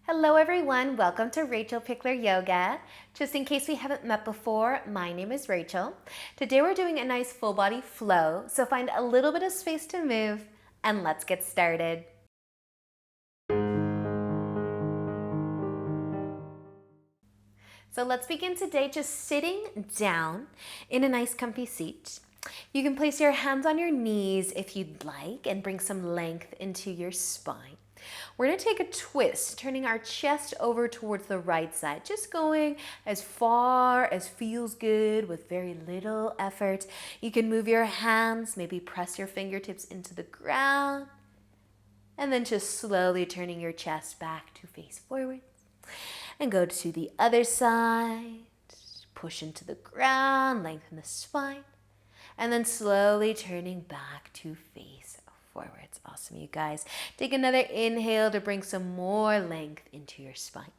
Hello everyone, welcome to Rachel Pichler Yoga. Just in case we haven't met before, my name is Rachel. Today we're doing a nice full body flow, so find a little bit of space to move and let's get started. So let's begin today just sitting down in a nice comfy seat. You can place your hands on your knees if you'd like and bring some length into your spine. We're going to take a twist, turning our chest over towards the right side, just going as far as feels good with very little effort. You can move your hands, maybe press your fingertips into the ground, and then just slowly turning your chest back to face forward. And go to the other side, push into the ground, lengthen the spine, and then slowly turning back to face forwards. Awesome, you guys. Take another inhale to bring some more length into your spine.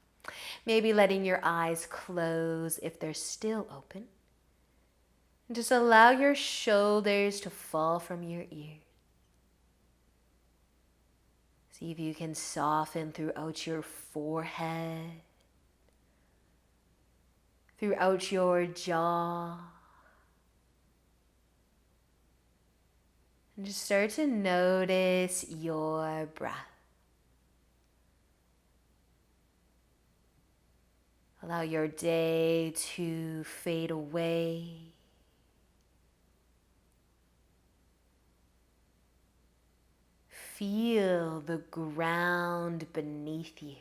Maybe letting your eyes close if they're still open. And just allow your shoulders to fall from your ears. See if you can soften throughout your forehead, throughout your jaw. And just start to notice your breath. Allow your day to fade away. Feel the ground beneath you.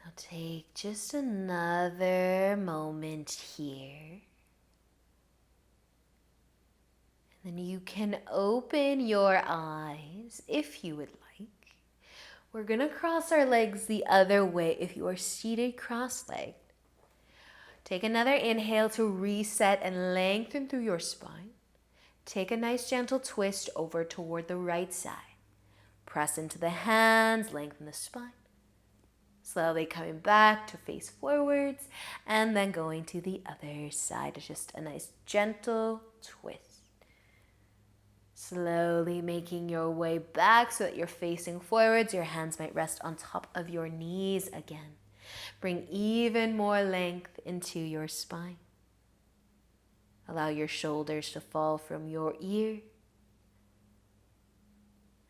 Now take just another moment here. And then you can open your eyes if you would like. We're going to cross our legs the other way if you are seated cross-legged. Take another inhale to reset and lengthen through your spine. Take a nice gentle twist over toward the right side. Press into the hands, lengthen the spine. Slowly coming back to face forwards and then going to the other side. Just a nice gentle twist. Slowly making your way back so that you're facing forwards. Your hands might rest on top of your knees again. Bring even more length into your spine. Allow your shoulders to fall from your ear.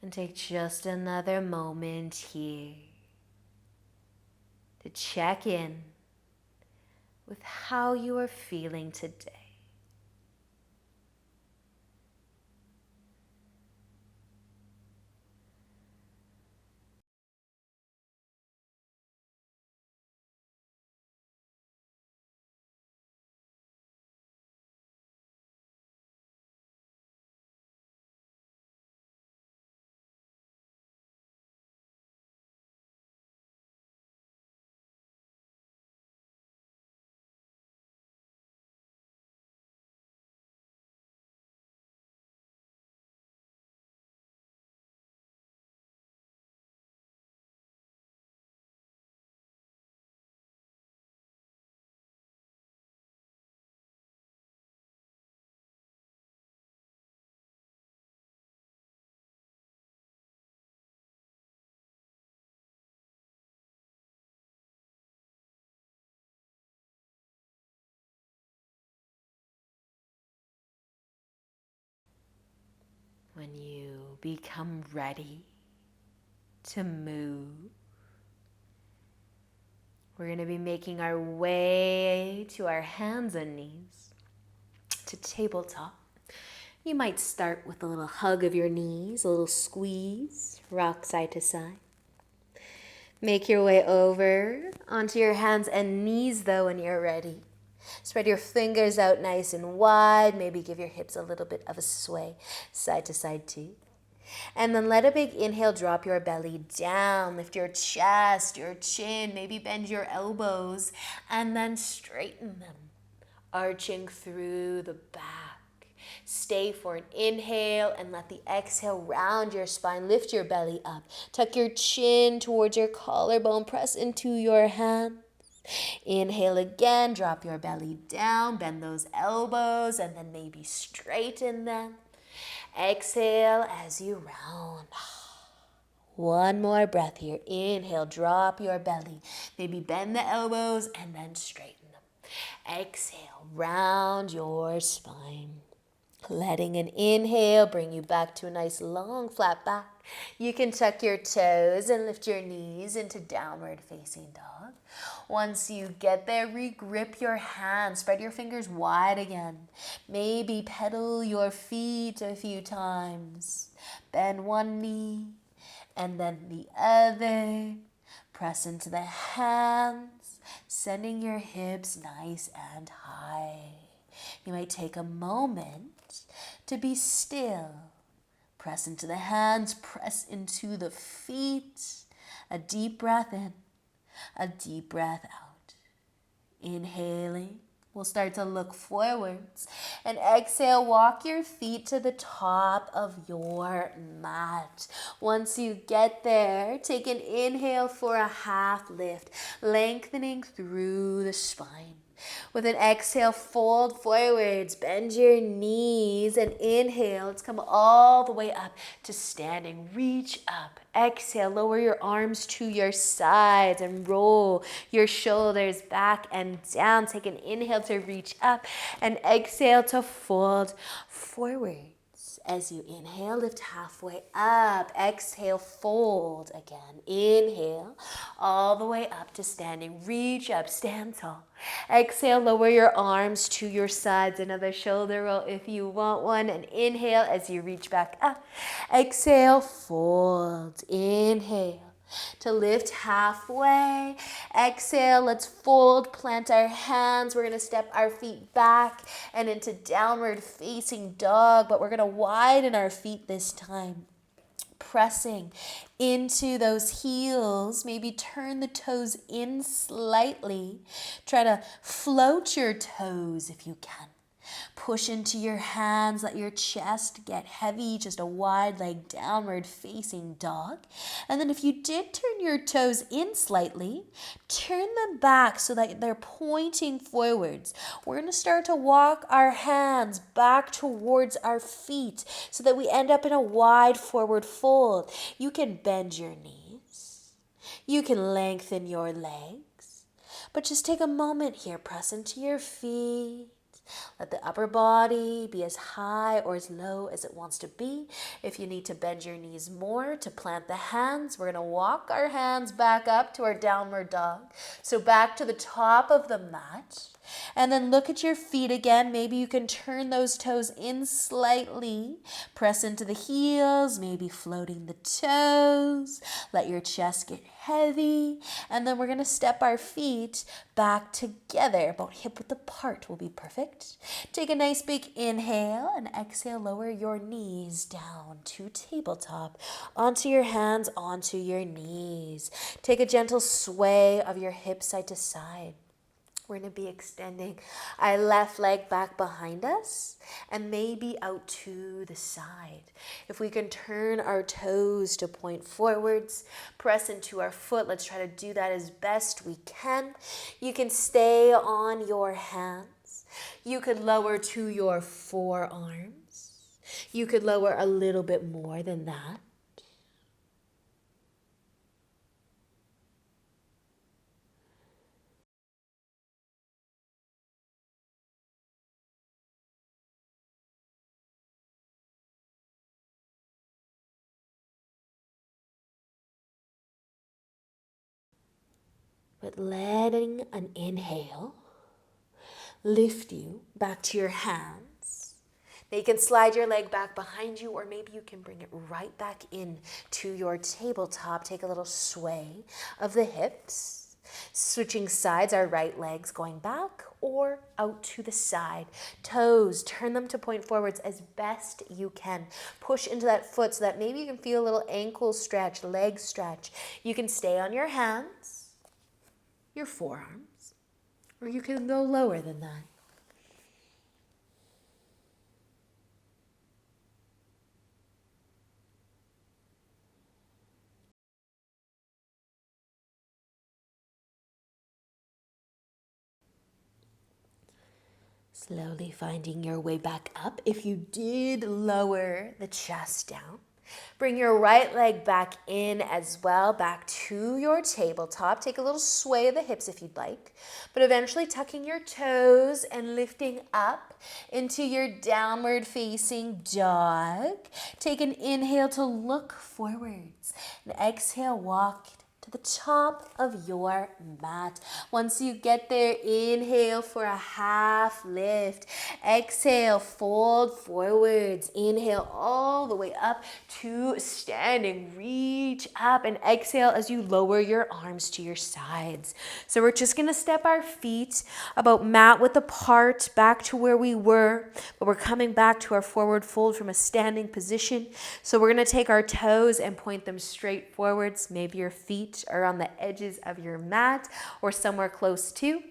And take just another moment here to check in with how you are feeling today. When you become ready to move, We're going to be making our way to our hands and knees, to tabletop. You might start with a little hug of your knees, a little squeeze, rock side to side. Make your way over onto your hands and knees though when you're ready. Spread your fingers out nice and wide. Maybe give your hips a little bit of a sway, side to side too. And then let a big inhale, drop your belly down, lift your chest, your chin, maybe bend your elbows, and then straighten them, arching through the back. Stay for an inhale and let the exhale round your spine. Lift your belly up. Tuck your chin towards your collarbone. Press into your hands. Inhale again. Drop your belly down. Bend those elbows and then maybe straighten them. Exhale as you round. One more breath here. Inhale. Drop your belly. Maybe bend the elbows and then straighten them. Exhale. Round your spine. Letting an inhale bring you back to a nice long flat back. You can tuck your toes and lift your knees into downward facing dog. Once you get there, regrip your hands. Spread your fingers wide again. Maybe pedal your feet a few times. Bend one knee and then the other. Press into the hands, sending your hips nice and high. You might take a moment to be still. Press into the hands, press into the feet. A deep breath in, a deep breath out. Inhaling, we'll start to look forwards. And exhale, walk your feet to the top of your mat. Once you get there, take an inhale for a half lift, lengthening through the spine. With an exhale, fold forwards, bend your knees, and inhale. Let's come all the way up to standing. Reach up. Exhale, lower your arms to your sides and roll your shoulders back and down. Take an inhale to reach up and exhale to fold forward. As you inhale, lift halfway up. Exhale, fold again. Inhale, all the way up to standing. Reach up, stand tall. Exhale, lower your arms to your sides. Another shoulder roll if you want one. And inhale as you reach back up. Exhale, fold. Inhale to lift halfway. Exhale, let's fold, plant our hands. We're going to step our feet back and into downward facing dog, but we're going to widen our feet this time. Pressing into those heels, maybe turn the toes in slightly. Try to float your toes if you can. Push into your hands, let your chest get heavy, just a wide leg downward facing dog. And then if you did turn your toes in slightly, turn them back so that they're pointing forwards. We're going to start to walk our hands back towards our feet so that we end up in a wide forward fold. You can bend your knees. You can lengthen your legs. But just take a moment here, press into your feet. Let the upper body be as high or as low as it wants to be. If you need to bend your knees more to plant the hands, we're going to walk our hands back up to our downward dog. So back to the top of the mat. And then look at your feet again. Maybe you can turn those toes in slightly. Press into the heels, maybe floating the toes. Let your chest get heavy. And then we're going to step our feet back together. About hip width apart will be perfect. Take a nice big inhale and exhale. Lower your knees down to tabletop. Onto your hands, onto your knees. Take a gentle sway of your hips side to side. We're going to be extending our left leg back behind us and maybe out to the side. If we can turn our toes to point forwards, press into our foot. Let's try to do that as best we can. You can stay on your hands. You could lower to your forearms. You could lower a little bit more than that. but letting an inhale lift you back to your hands. Now you can slide your leg back behind you, or maybe you can bring it right back in to your tabletop. Take a little sway of the hips. Switching sides, our right leg's going back or out to the side. Toes, turn them to point forwards as best you can. Push into that foot so that maybe you can feel a little ankle stretch, leg stretch. You can stay on your hands, your forearms, or you can go lower than that. Slowly finding your way back up. If you did lower the chest down, bring your right leg back in as well, back to your tabletop. Take a little sway of the hips if you'd like, but eventually tucking your toes and lifting up into your downward facing dog. Take an inhale to look forwards and exhale, walk to the top of your mat. Once you get there, inhale for a half lift. Exhale, fold forwards. Inhale all the way up to standing. Reach up and exhale as you lower your arms to your sides. So we're just gonna step our feet about mat width apart back to where we were, but we're coming back to our forward fold from a standing position. So we're gonna take our toes and point them straight forwards. Maybe your feet are on the edges of your mat or somewhere close to.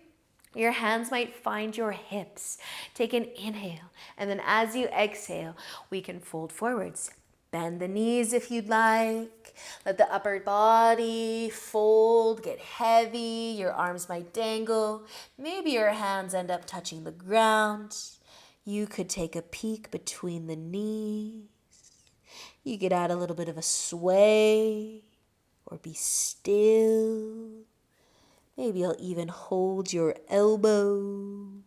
Your hands might find your hips. Take an inhale, and then as you exhale, we can fold forwards. Bend the knees if you'd like. Let the upper body fold, get heavy. Your arms might dangle. Maybe your hands end up touching the ground. You could take a peek between the knees. You could add a little bit of a sway. Or be still. Maybe you'll even hold your elbows.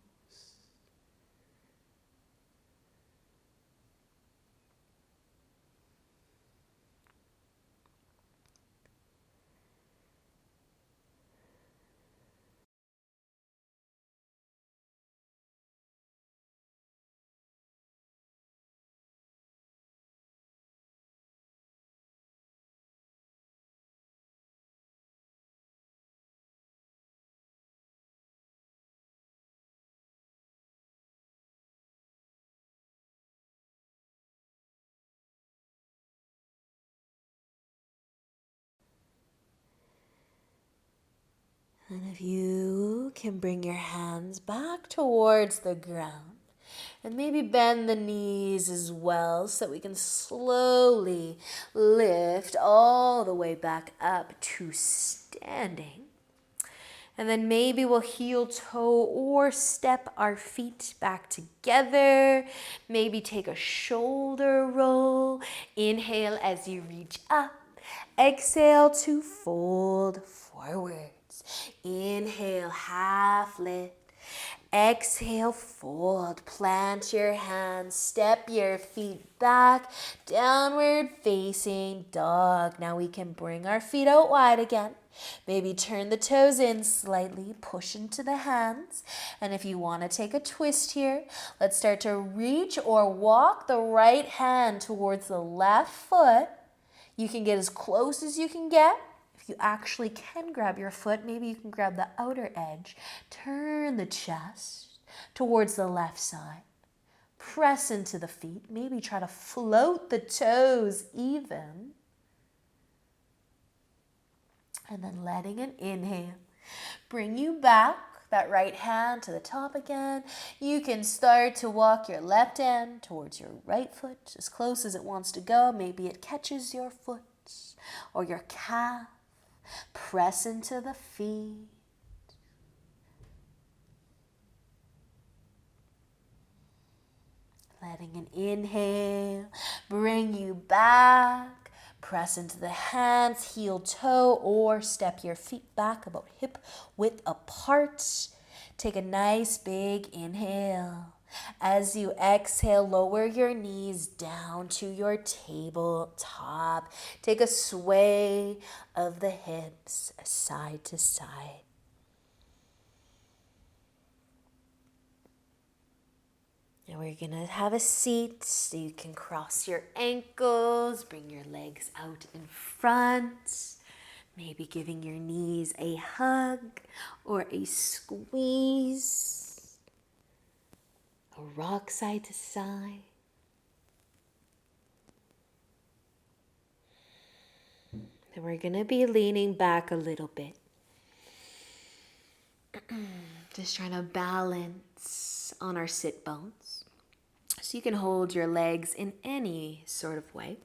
And if you can bring your hands back towards the ground and maybe bend the knees as well so that we can slowly lift all the way back up to standing. And then maybe we'll heel toe or step our feet back together. Maybe take a shoulder roll. Inhale as you reach up. Exhale to fold forwards. Inhale, half lift. Exhale, fold. Plant your hands. Step your feet back. Downward facing dog. Now we can bring our feet out wide again. Maybe turn the toes in slightly. Push into the hands. And if you want to take a twist here, let's start to reach or walk the right hand towards the left foot. You can get as close as you can get. If you actually can grab your foot, maybe you can grab the outer edge. Turn the chest towards the left side. Press into the feet. Maybe try to float the toes even. And then letting an inhale bring you back, that right hand to the top again. You can start to walk your left hand towards your right foot as close as it wants to go. Maybe it catches your foot or your calf. Press into the feet. Letting an inhale bring you back. Press into the hands, heel toe, or step your feet back about hip width apart. Take a nice big inhale. As you exhale, lower your knees down to your tabletop. Take a sway of the hips side to side. Now we're gonna have a seat so you can cross your ankles, bring your legs out in front, maybe giving your knees a hug or a squeeze, a rock side to side. Then we're gonna be leaning back a little bit. Just trying to balance on our sit bones. So you can hold your legs in any sort of way.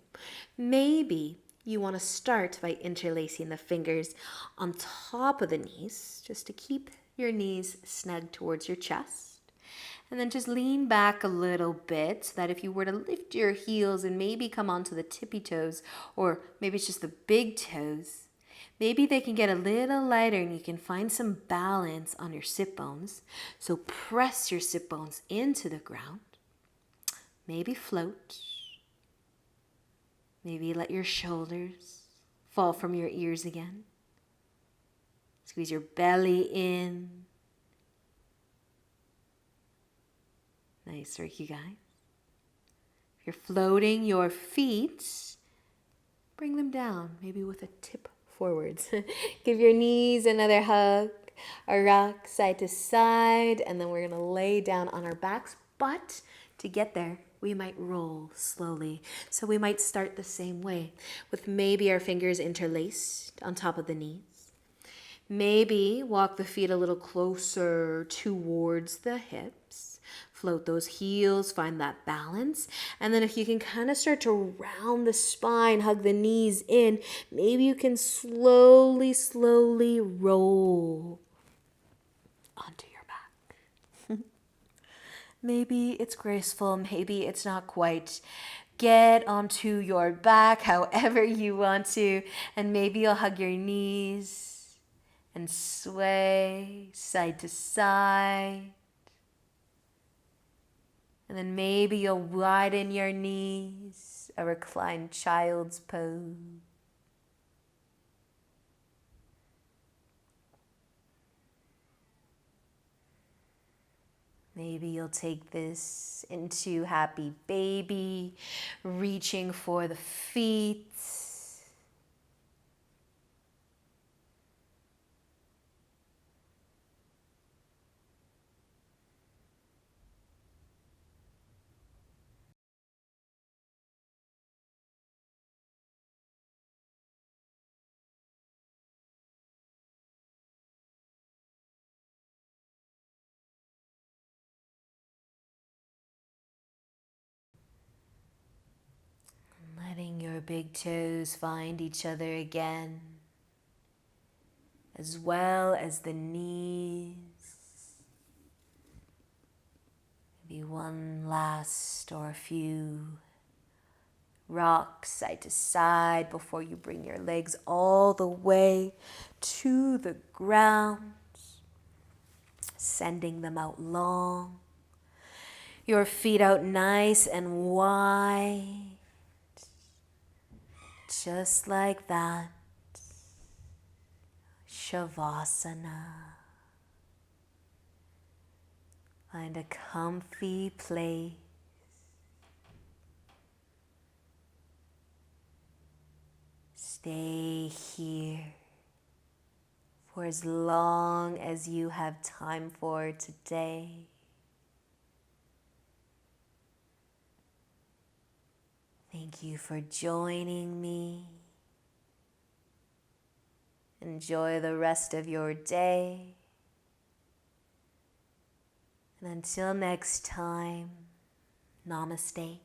Maybe you want to start by interlacing the fingers on top of the knees, just to keep your knees snug towards your chest. And then just lean back a little bit so that if you were to lift your heels and maybe come onto the tippy toes, or maybe it's just the big toes, maybe they can get a little lighter and you can find some balance on your sit bones. So press your sit bones into the ground. Maybe float. Maybe let your shoulders fall from your ears again. Squeeze your belly in. Nice work, you guys. If you're floating your feet, bring them down, maybe with a tip forwards. Give your knees another hug, a rock side to side, and then we're gonna lay down on our backs. But to get there, we might roll slowly. So we might start the same way, with maybe our fingers interlaced on top of the knees. Maybe walk the feet a little closer towards the hips. Float those heels, find that balance. And then if you can kind of start to round the spine, hug the knees in, maybe you can slowly, slowly roll onto your back. Maybe it's graceful, maybe it's not quite. Get onto your back however you want to, and maybe you'll hug your knees and sway side to side. And then maybe you'll widen your knees, a reclined child's pose. Maybe you'll take this into happy baby, reaching for the feet. Letting your big toes find each other again, as well as the knees. Maybe one last or a few rocks side to side before you bring your legs all the way to the ground, sending them out long. Your feet out nice and wide. Just like that. Shavasana. Find a comfy place. Stay here for as long as you have time for today. Thank you for joining me. Enjoy the rest of your day. And until next time, namaste.